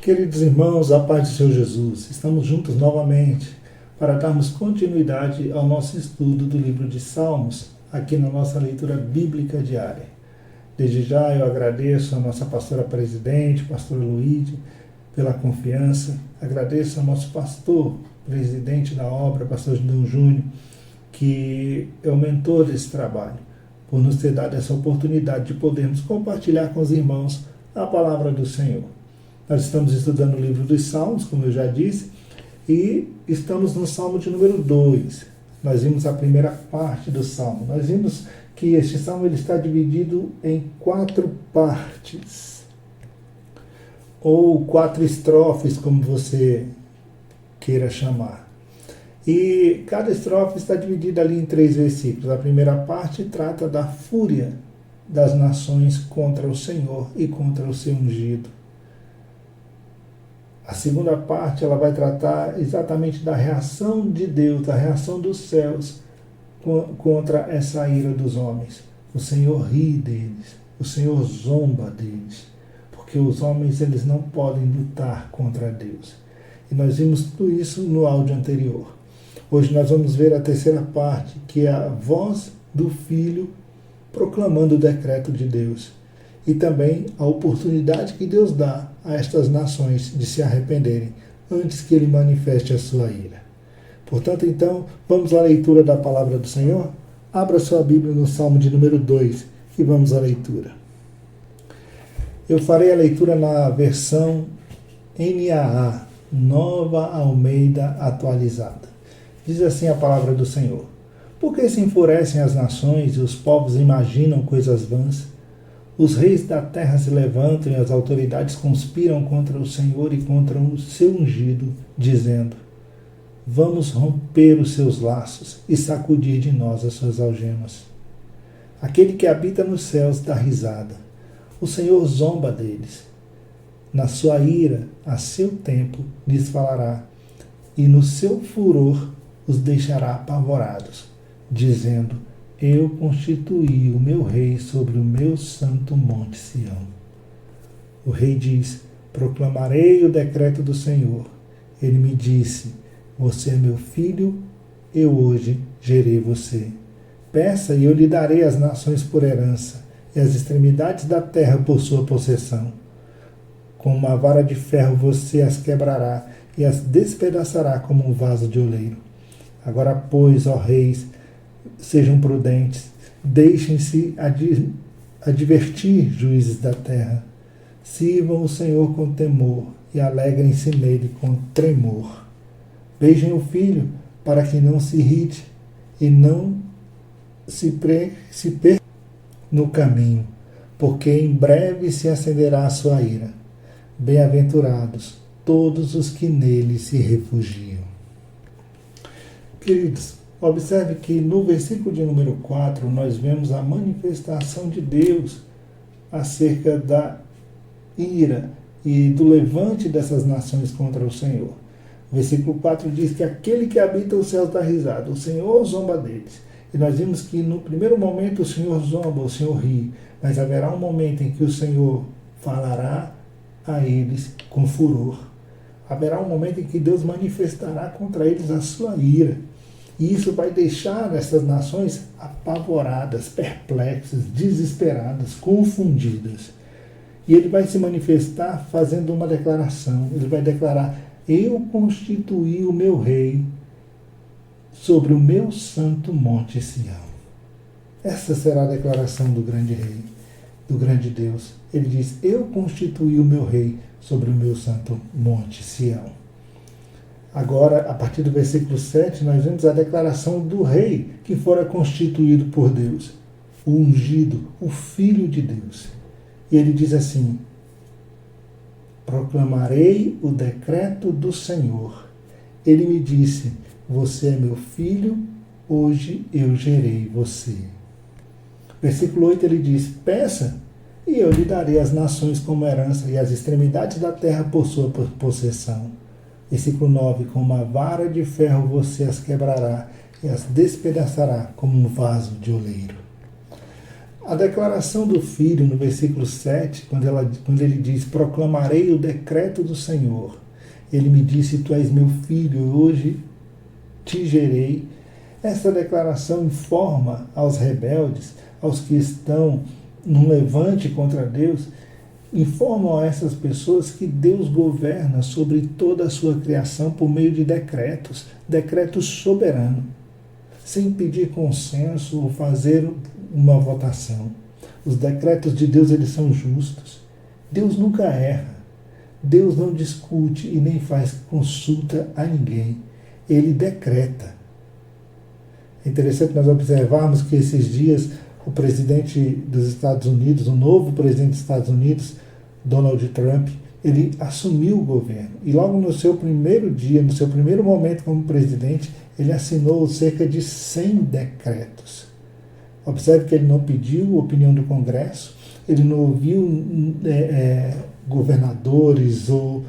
Queridos irmãos, a paz do Senhor Jesus, estamos juntos novamente para darmos continuidade ao nosso estudo do livro de Salmos, aqui na nossa leitura bíblica diária. Desde já eu agradeço a nossa pastora presidente, pastor Luíde, pela confiança. Agradeço ao nosso pastor, presidente da obra, pastor Judão Júnior, que é o mentor desse trabalho, por nos ter dado essa oportunidade de podermos compartilhar com os irmãos a palavra do Senhor. Nós estamos estudando o livro dos Salmos, como eu já disse, e estamos no Salmo de número 2. Nós vimos a primeira parte do Salmo. Nós vimos que este Salmo ele está dividido em 4 partes, ou 4 estrofes, como você queira chamar. E cada estrofe está dividida ali em 3 versículos. A primeira parte trata da fúria das nações contra o Senhor e contra o seu ungido. A segunda parte ela vai tratar exatamente da reação de Deus, da reação dos céus contra essa ira dos homens. O Senhor ri deles, o Senhor zomba deles, porque os homens eles não podem lutar contra Deus. E nós vimos tudo isso no áudio anterior. Hoje nós vamos ver a terceira parte, que é a voz do Filho proclamando o decreto de Deus. E também a oportunidade que Deus dá a estas nações de se arrependerem antes que Ele manifeste a sua ira. Portanto, então, vamos à leitura da palavra do Senhor? Abra sua Bíblia no Salmo de número 2 e vamos à leitura. Eu farei a leitura na versão NAA, Nova Almeida Atualizada. Diz assim a palavra do Senhor: Por que se enfurecem as nações e os povos imaginam coisas vãs? Os reis da terra se levantam e as autoridades conspiram contra o Senhor e contra o seu ungido, dizendo: Vamos romper os seus laços e sacudir de nós as suas algemas. Aquele que habita nos céus dá risada. O Senhor zomba deles. Na sua ira, a seu tempo, lhes falará, e no seu furor os deixará apavorados, dizendo: Eu constituí o meu rei sobre o meu santo monte Sião. O rei diz: Proclamarei o decreto do Senhor. Ele me disse: Você é meu filho, eu hoje gerei você. Peça e eu lhe darei as nações por herança, e as extremidades da terra por sua possessão. Com uma vara de ferro você as quebrará e as despedaçará como um vaso de oleiro. Agora, pois, ó reis, sejam prudentes, deixem-se advertir, juízes da terra. Sirvam o Senhor com temor e alegrem-se nele com tremor. Beijem o filho, para que não se irrite e não se perca no caminho, porque em breve se acenderá a sua ira. Bem-aventurados todos os que nele se refugiam. Queridos, observe que no versículo de número 4 nós vemos a manifestação de Deus acerca da ira e do levante dessas nações contra o Senhor. O versículo 4 diz que aquele que habita os céus dá risada, o Senhor zomba deles. E nós vimos que no primeiro momento o Senhor zomba, o Senhor ri, mas haverá um momento em que o Senhor falará a eles com furor. Haverá um momento em que Deus manifestará contra eles a sua ira. E isso vai deixar essas nações apavoradas, perplexas, desesperadas, confundidas. E ele vai se manifestar fazendo uma declaração. Ele vai declarar: Eu constituí o meu rei sobre o meu santo monte Sião. Essa será a declaração do grande rei, do grande Deus. Ele diz: Eu constituí o meu rei sobre o meu santo monte Sião. Agora, a partir do versículo 7, nós vemos a declaração do rei que fora constituído por Deus, o ungido, o Filho de Deus. E ele diz assim: Proclamarei o decreto do Senhor. Ele me disse: Você é meu filho, hoje eu gerei você. Versículo 8 ele diz: Peça, e eu lhe darei as nações como herança e as extremidades da terra por sua possessão. Versículo 9: Com uma vara de ferro você as quebrará e as despedaçará como um vaso de oleiro. A declaração do Filho, no versículo 7, quando ele diz: proclamarei o decreto do Senhor. Ele me disse: tu és meu filho, hoje te gerei. Essa declaração informa aos rebeldes, aos que estão num levante contra Deus, informam a essas pessoas que Deus governa sobre toda a sua criação por meio de decretos, decretos soberanos, sem pedir consenso ou fazer uma votação. Os decretos de Deus, eles são justos. Deus nunca erra. Deus não discute e nem faz consulta a ninguém. Ele decreta. É interessante nós observarmos que esses dias o presidente dos Estados Unidos, o novo presidente dos Estados Unidos, Donald Trump, ele assumiu o governo. E logo no seu primeiro dia, no seu primeiro momento como presidente, ele assinou cerca de 100 decretos. Observe que ele não pediu a opinião do Congresso, ele não ouviu governadores ou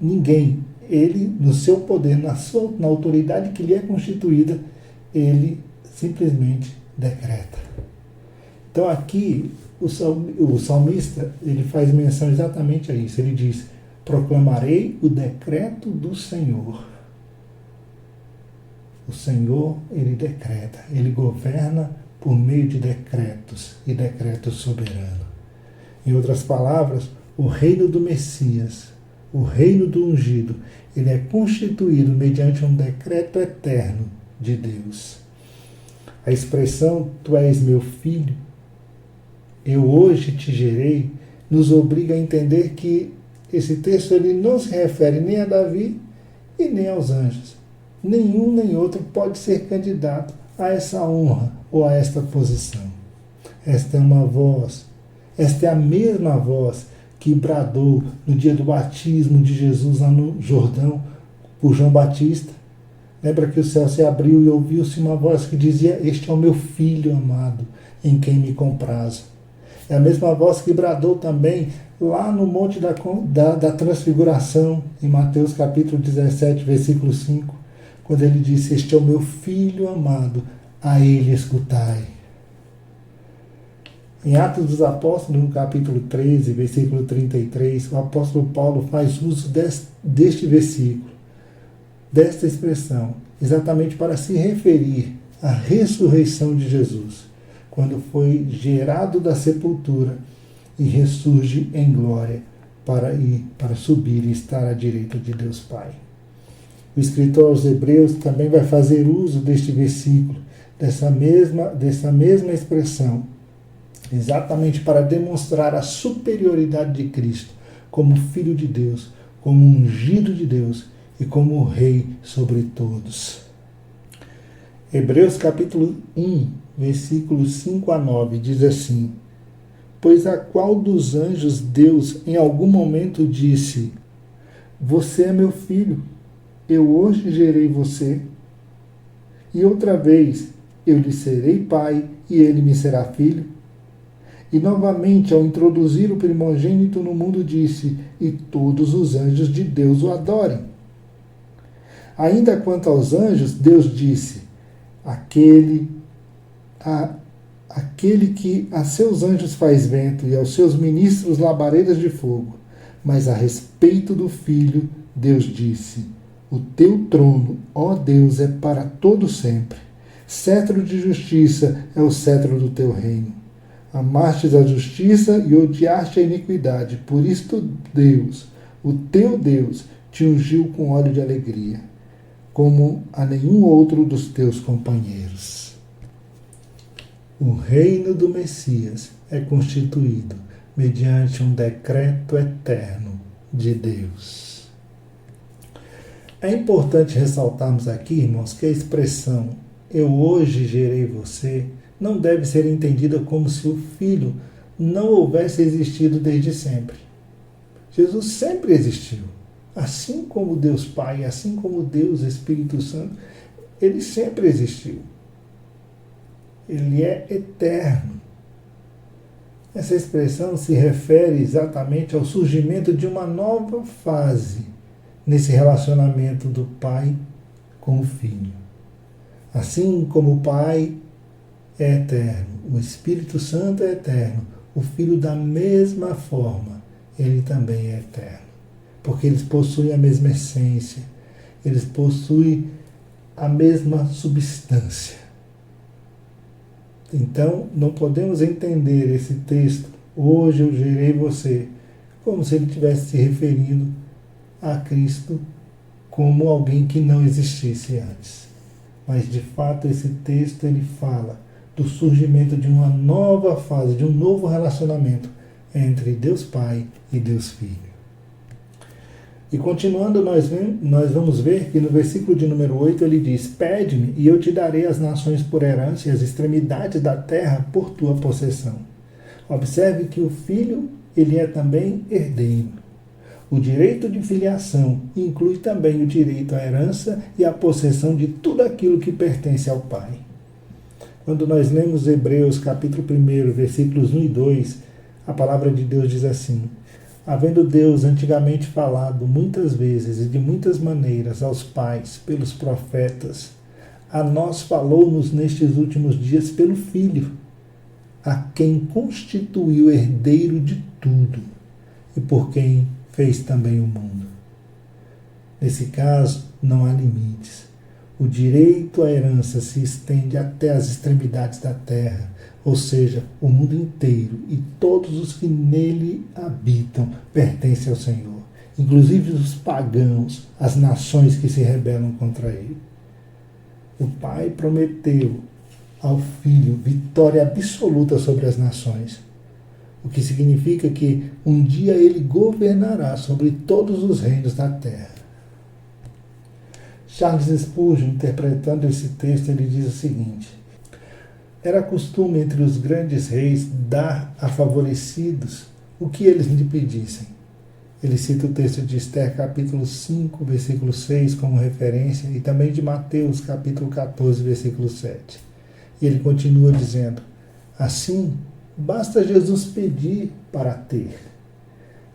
ninguém. Ele, no seu poder, na autoridade que lhe é constituída, ele simplesmente decreta. Então aqui o salmista ele faz menção exatamente a isso. Ele diz: proclamarei o decreto do Senhor. O Senhor, ele decreta, ele governa por meio de decretos e decretos soberanos. Em outras palavras, o reino do Messias, o reino do ungido, ele é constituído mediante um decreto eterno de Deus. A expressão tu és meu filho, eu hoje te gerei, nos obriga a entender que esse texto ele não se refere nem a Davi e nem aos anjos. Nenhum nem outro pode ser candidato a essa honra ou a esta posição. Esta é uma voz, esta é a mesma voz que bradou no dia do batismo de Jesus lá no Jordão por João Batista. Lembra que o céu se abriu e ouviu-se uma voz que dizia: este é o meu filho amado, em quem me comprazo. É a mesma voz que bradou também lá no Monte da Transfiguração, em Mateus capítulo 17, versículo 5, quando ele disse: este é o meu filho amado, a ele escutai. Em Atos dos Apóstolos, no capítulo 13, versículo 33, o apóstolo Paulo faz uso deste versículo, desta expressão, exatamente para se referir à ressurreição de Jesus, quando foi gerado da sepultura e ressurge em glória para subir e estar à direita de Deus Pai. O escritor aos Hebreus também vai fazer uso deste versículo, dessa mesma expressão, exatamente para demonstrar a superioridade de Cristo como Filho de Deus, como ungido de Deus e como Rei sobre todos. Hebreus capítulo 1, versículos 5 a 9, diz assim: pois a qual dos anjos Deus em algum momento disse: você é meu filho, eu hoje gerei você? E outra vez, eu lhe serei pai e ele me será filho? E novamente, ao introduzir o primogênito no mundo, disse: e todos os anjos de Deus o adorem. Ainda quanto aos anjos, Deus disse: aquele que a seus anjos faz vento e aos seus ministros labaredas de fogo. Mas a respeito do Filho, Deus disse: o teu trono, ó Deus, é para todo sempre. Cetro de justiça é o cetro do teu reino. Amastes a justiça e odiaste a iniquidade. Por isto Deus, o teu Deus, te ungiu com óleo de alegria, como a nenhum outro dos teus companheiros. O reino do Messias é constituído mediante um decreto eterno de Deus. É importante ressaltarmos aqui, irmãos, que a expressão eu hoje gerei você não deve ser entendida como se o Filho não houvesse existido desde sempre. Jesus sempre existiu. Assim como Deus Pai, assim como Deus Espírito Santo, ele sempre existiu. Ele é eterno. Essa expressão se refere exatamente ao surgimento de uma nova fase nesse relacionamento do Pai com o Filho. Assim como o Pai é eterno, o Espírito Santo é eterno, o Filho da mesma forma, ele também é eterno. Porque eles possuem a mesma essência, eles possuem a mesma substância. Então, não podemos entender esse texto, hoje eu gerei você, como se ele estivesse se referindo a Cristo como alguém que não existisse antes. Mas, de fato, esse texto ele fala do surgimento de uma nova fase, de um novo relacionamento entre Deus Pai e Deus Filho. E continuando, nós vamos ver que no versículo de número 8 ele diz: Pede-me e eu te darei as nações por herança e as extremidades da terra por tua possessão. Observe que o filho ele é também herdeiro. O direito de filiação inclui também o direito à herança e à possessão de tudo aquilo que pertence ao pai. Quando nós lemos Hebreus capítulo 1, versículos 1 e 2, a palavra de Deus diz assim: Havendo Deus antigamente falado muitas vezes e de muitas maneiras aos pais pelos profetas, a nós falou-nos nestes últimos dias pelo Filho, a quem constituiu herdeiro de tudo e por quem fez também o mundo. Nesse caso, não há limites. O direito à herança se estende até as extremidades da terra, ou seja, o mundo inteiro e todos os que nele habitam pertencem ao Senhor, inclusive os pagãos, as nações que se rebelam contra ele. O Pai prometeu ao Filho vitória absoluta sobre as nações, o que significa que um dia ele governará sobre todos os reinos da terra. Charles Spurgeon, interpretando esse texto, ele diz o seguinte: era costume entre os grandes reis dar a favorecidos o que eles lhe pedissem. Ele cita o texto de Esther, capítulo 5, versículo 6, como referência, e também de Mateus, capítulo 14, versículo 7. E ele continua dizendo: assim, basta Jesus pedir para ter.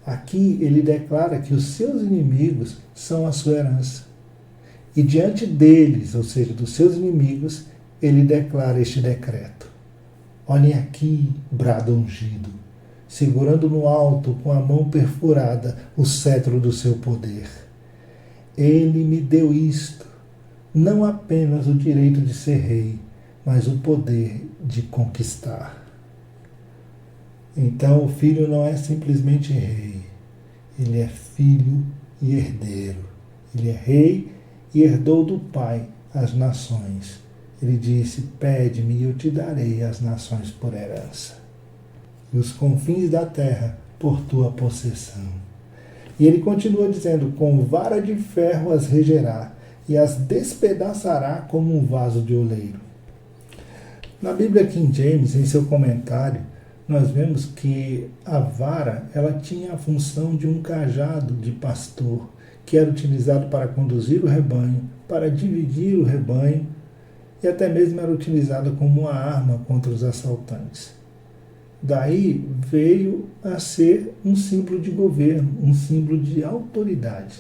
Aqui ele declara que os seus inimigos são a sua herança. E diante deles, ou seja, dos seus inimigos, ele declara este decreto: olhem aqui, brado ungido, segurando no alto com a mão perfurada o cetro do seu poder. Ele me deu isto, não apenas o direito de ser rei, mas o poder de conquistar. Então o filho não é simplesmente rei, ele é filho e herdeiro. Ele é rei e herdou do Pai as nações. Ele disse: pede-me e eu te darei as nações por herança, e os confins da terra por tua possessão. E ele continua dizendo: com vara de ferro as regerá, e as despedaçará como um vaso de oleiro. Na Bíblia King James, em seu comentário, nós vemos que a vara ela tinha a função de um cajado de pastor, que era utilizado para conduzir o rebanho, para dividir o rebanho, e até mesmo era utilizada como uma arma contra os assaltantes. Daí veio a ser um símbolo de governo, um símbolo de autoridade.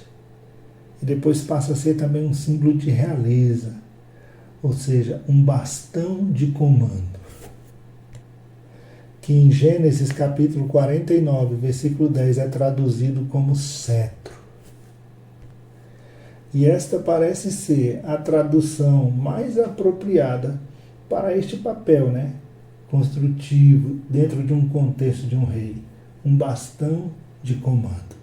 E depois passa a ser também um símbolo de realeza, ou seja, um bastão de comando. Que em Gênesis capítulo 49, versículo 10, é traduzido como cetro. E esta parece ser a tradução mais apropriada para este papel, construtivo, dentro de um contexto de um rei. Um bastão de comando.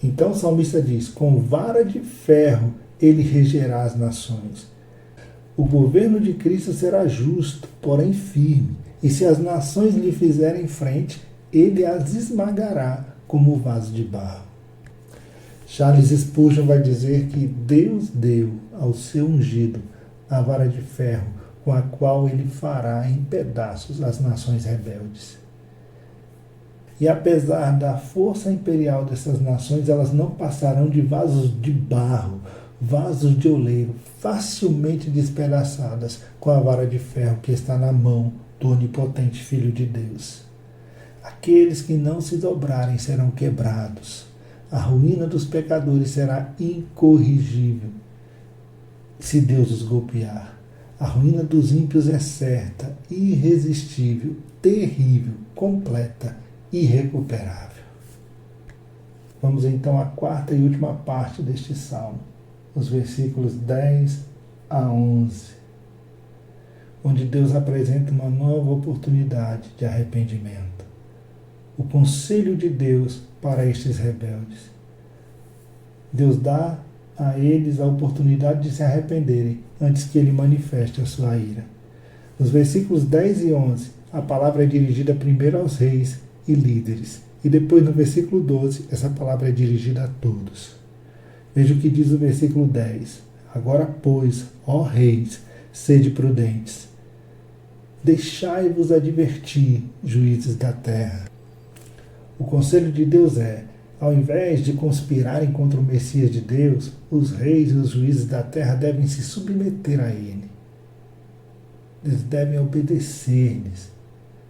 Então o salmista diz: com vara de ferro ele regerá as nações. O governo de Cristo será justo, porém firme, e se as nações lhe fizerem frente, ele as esmagará como vaso de barro. Charles Spurgeon vai dizer que Deus deu ao seu ungido a vara de ferro com a qual ele fará em pedaços as nações rebeldes. E apesar da força imperial dessas nações, elas não passarão de vasos de barro, vasos de oleiro, facilmente despedaçadas com a vara de ferro que está na mão do onipotente Filho de Deus. Aqueles que não se dobrarem serão quebrados. A ruína dos pecadores será incorrigível se Deus os golpear. A ruína dos ímpios é certa, irresistível, terrível, completa, irrecuperável. Vamos então à quarta e última parte deste salmo, os versículos 10 a 11, onde Deus apresenta uma nova oportunidade de arrependimento. O conselho de Deus para estes rebeldes. Deus dá a eles a oportunidade de se arrependerem antes que ele manifeste a sua ira. Nos versículos 10 e 11, a palavra é dirigida primeiro aos reis e líderes, e depois no versículo 12, essa palavra é dirigida a todos. Veja o que diz o versículo 10. Agora, pois, ó reis, sede prudentes. Deixai-vos advertir, juízes da terra. O conselho de Deus é, ao invés de conspirarem contra o Messias de Deus, os reis e os juízes da terra devem se submeter a ele. Eles devem obedecer-lhes,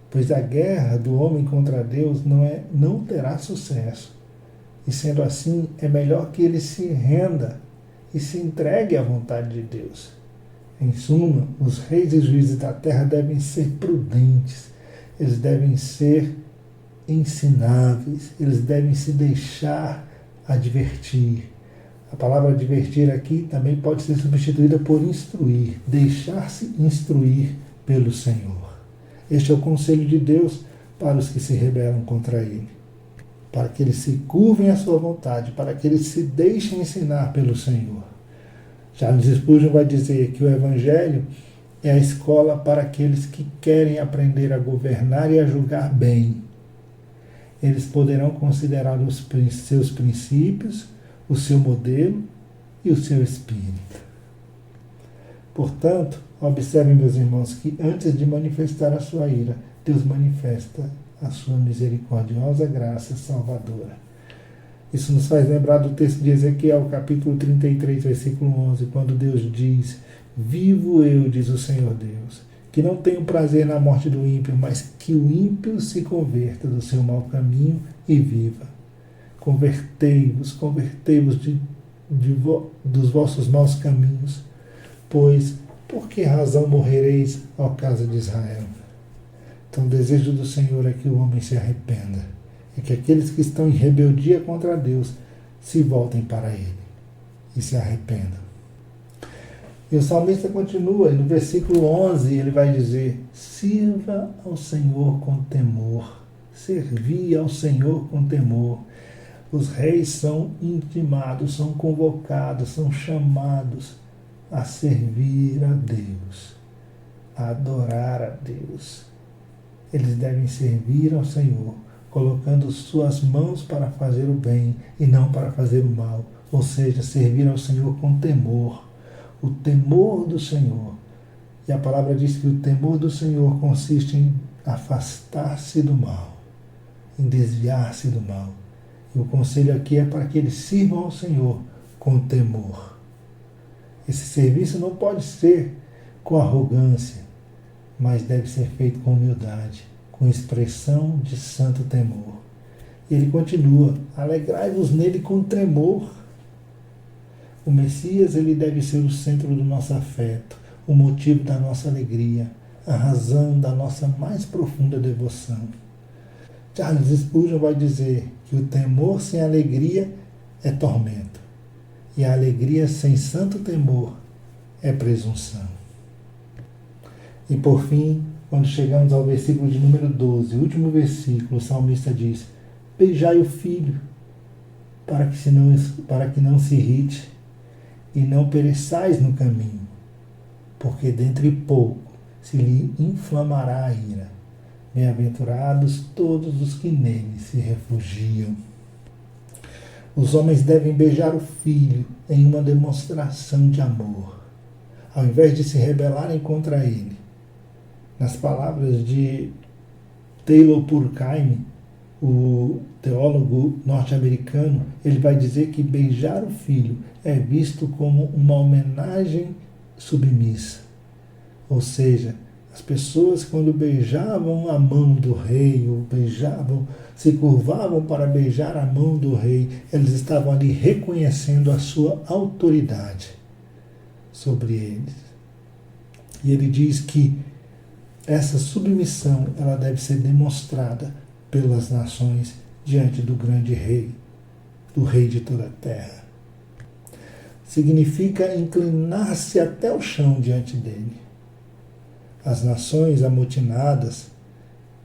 pois a guerra do homem contra Deus não terá sucesso. E sendo assim, é melhor que ele se renda e se entregue à vontade de Deus. Em suma, os reis e juízes da terra devem ser prudentes, eles devem ser ensináveis, eles devem se deixar advertir. A palavra advertir aqui também pode ser substituída por instruir, deixar-se instruir pelo Senhor. Este é o conselho de Deus para os que se rebelam contra Ele, para que eles se curvem à sua vontade, para que eles se deixem ensinar pelo Senhor. Charles Spurgeon vai dizer que o Evangelho é a escola para aqueles que querem aprender a governar e a julgar bem. Eles poderão considerar os seus princípios, o seu modelo e o seu espírito. Portanto, observem, meus irmãos, que antes de manifestar a sua ira, Deus manifesta a sua misericordiosa graça salvadora. Isso nos faz lembrar do texto de Ezequiel, capítulo 33, versículo 11, quando Deus diz: vivo eu, diz o Senhor Deus, que não tenho prazer na morte do ímpio, mas que o ímpio se converta do seu mau caminho e viva. Convertei-vos dos vossos maus caminhos, pois por que razão morrereis, ó casa de Israel? Então o desejo do Senhor é que o homem se arrependa, é que aqueles que estão em rebeldia contra Deus se voltem para Ele e se arrependam. E o salmista continua, e no versículo 11 ele vai dizer: sirva ao Senhor com temor, servi ao Senhor com temor. Os reis são intimados, são convocados, são chamados a servir a Deus, a adorar a Deus. Eles devem servir ao Senhor, colocando suas mãos para fazer o bem e não para fazer o mal, ou seja, servir ao Senhor com temor. O temor do Senhor. E a palavra diz que o temor do Senhor consiste em afastar-se do mal, em desviar-se do mal. E o conselho aqui é para que eles sirvam ao Senhor com temor. Esse serviço não pode ser com arrogância, mas deve ser feito com humildade, com expressão de santo temor. E ele continua: alegrai-vos nele com tremor. O Messias, ele deve ser o centro do nosso afeto, o motivo da nossa alegria, a razão da nossa mais profunda devoção. Charles Spurgeon vai dizer que o temor sem alegria é tormento, e a alegria sem santo temor é presunção. E por fim, quando chegamos ao versículo de número 12, o último versículo, o salmista diz: beijai o filho, para que não se irrite, e não pereçais no caminho, porque dentre pouco se lhe inflamará a ira. Bem-aventurados todos os que nele se refugiam. Os homens devem beijar o filho em uma demonstração de amor, ao invés de se rebelarem contra ele. Nas palavras de Taylor Durkheim, o teólogo norte-americano, ele vai dizer que beijar o filho é visto como uma homenagem submissa. Ou seja, as pessoas, quando beijavam a mão do rei, ou se curvavam para beijar a mão do rei, eles estavam ali reconhecendo a sua autoridade sobre eles. E ele diz que essa submissão ela deve ser demonstrada pelas nações diante do grande rei, do rei de toda a terra. Significa inclinar-se até o chão diante dele. As nações amotinadas,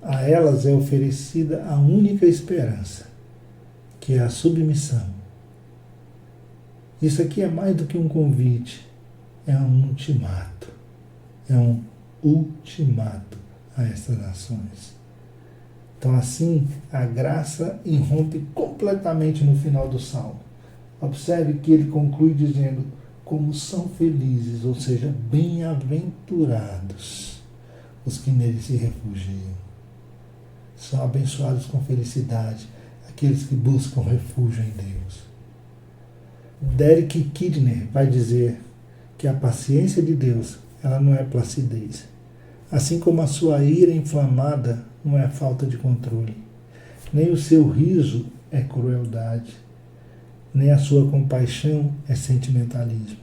a elas é oferecida a única esperança, que é a submissão. Isso aqui é mais do que um convite, é um ultimato. É um ultimato a essas nações. Então, assim, a graça irrompe completamente no final do Salmo. Observe que ele conclui dizendo: como são felizes, ou seja, bem-aventurados os que nele se refugiam. São abençoados com felicidade aqueles que buscam refúgio em Deus. Derek Kidner vai dizer que a paciência de Deus ela não é placidez. Assim como a sua ira inflamada não é falta de controle, nem o seu riso é crueldade, nem a sua compaixão é sentimentalismo.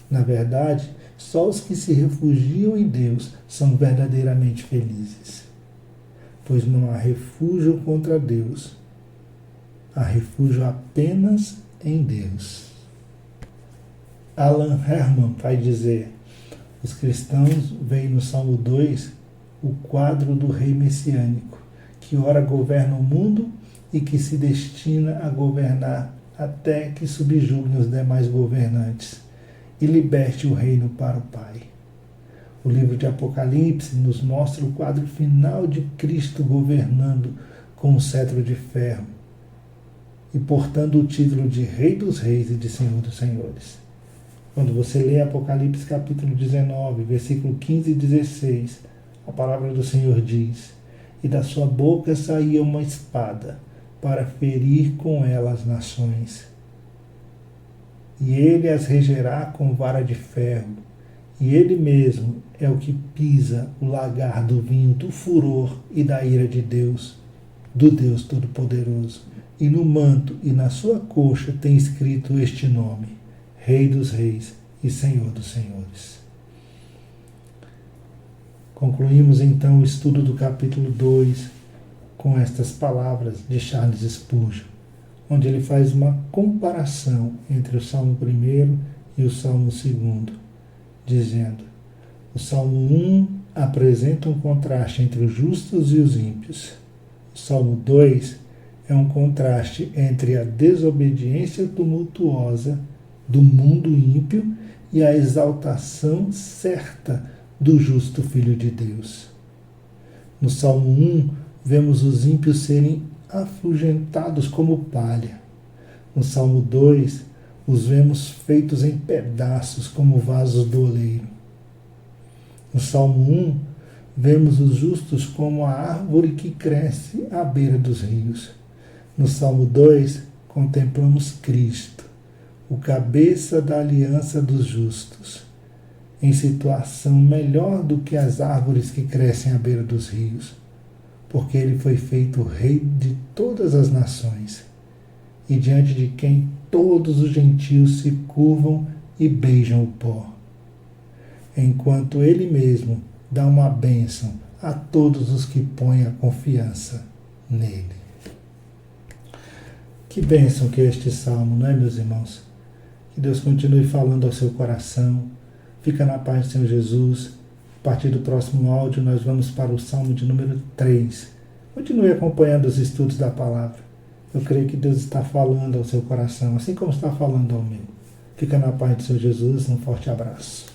Na verdade, só os que se refugiam em Deus são verdadeiramente felizes, pois não há refúgio contra Deus, há refúgio apenas em Deus. Alan Herman vai dizer: os cristãos veem no Salmo 2 o quadro do rei messiânico, que ora governa o mundo e que se destina a governar até que subjuguem os demais governantes e liberte o reino para o Pai. O livro de Apocalipse nos mostra o quadro final de Cristo governando com o cetro de ferro e portando o título de Rei dos Reis e de Senhor dos Senhores. Quando você lê Apocalipse capítulo 19, versículo 15 e 16, a palavra do Senhor diz: e da sua boca saía uma espada, para ferir com ela as nações. E ele as regerá com vara de ferro, e ele mesmo é o que pisa o lagar do vinho do furor e da ira de Deus, do Deus Todo-Poderoso. E no manto e na sua coxa tem escrito este nome: Rei dos Reis e Senhor dos Senhores. Concluímos então o estudo do capítulo 2 com estas palavras de Charles Spurgeon, onde ele faz uma comparação entre o Salmo 1 e o Salmo 2, dizendo: o Salmo 1 apresenta um contraste entre os justos e os ímpios. O Salmo 2 é um contraste entre a desobediência tumultuosa do mundo ímpio e a exaltação certa do justo Filho de Deus. No Salmo 1, vemos os ímpios serem afugentados como palha. No Salmo 2, os vemos feitos em pedaços como vasos do oleiro. No Salmo 1, vemos os justos como a árvore que cresce à beira dos rios. No Salmo 2, contemplamos Cristo, o cabeça da aliança dos justos, em situação melhor do que as árvores que crescem à beira dos rios, porque ele foi feito rei de todas as nações, e diante de quem todos os gentios se curvam e beijam o pó, enquanto ele mesmo dá uma bênção a todos os que põem a confiança nele. Que bênção que é este salmo, não é, meus irmãos? Que Deus continue falando ao seu coração. Fica na paz do Senhor Jesus. A partir do próximo áudio nós vamos para o salmo de número 3. Continue acompanhando os estudos da palavra. Eu creio que Deus está falando ao seu coração, assim como está falando ao meu. Fica na paz do Senhor Jesus. Um forte abraço.